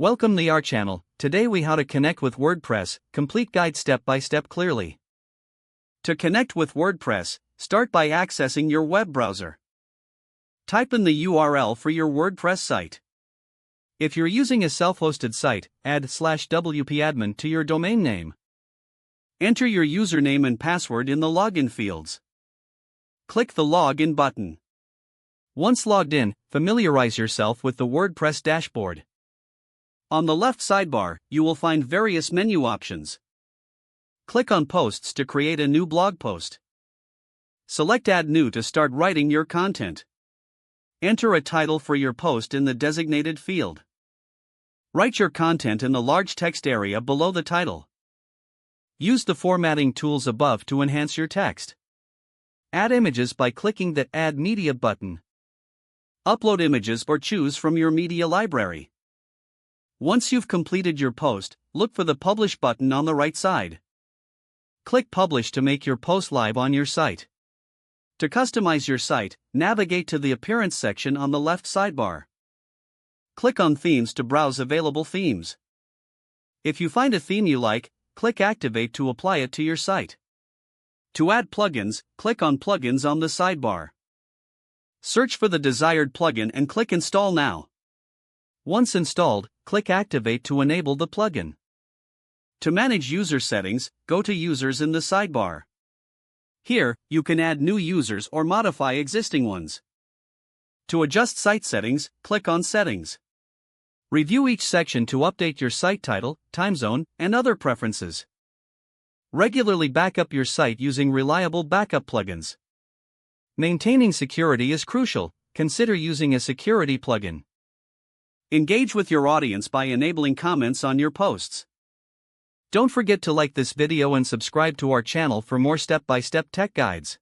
Welcome to our channel. Today we how to connect with WordPress, complete guide step by step clearly. To connect with WordPress, start by accessing your web browser. Type in the URL for your WordPress site. If you're using a self-hosted site, add /wp-admin to your domain name. Enter your username and password in the login fields. Click the Login button. Once logged in, familiarize yourself with the WordPress dashboard. On the left sidebar, you will find various menu options. Click on Posts to create a new blog post. Select Add New to start writing your content. Enter a title for your post in the designated field. Write your content in the large text area below the title. Use the formatting tools above to enhance your text. Add images by clicking the Add Media button. Upload images or choose from your media library. Once you've completed your post, look for the Publish button on the right side. Click Publish to make your post live on your site. To customize your site, navigate to the Appearance section on the left sidebar. Click on Themes to browse available themes. If you find a theme you like, click Activate to apply it to your site. To add plugins, click on Plugins on the sidebar. Search for the desired plugin and click Install Now. Once installed, click Activate to enable the plugin. To manage user settings, go to Users in the sidebar. Here, you can add new users or modify existing ones. To adjust site settings, click on Settings. Review each section to update your site title, time zone, and other preferences. Regularly backup your site using reliable backup plugins. Maintaining security is crucial. Consider using a security plugin. Engage with your audience by enabling comments on your posts. Don't forget to like this video and subscribe to our channel for more step-by-step tech guides.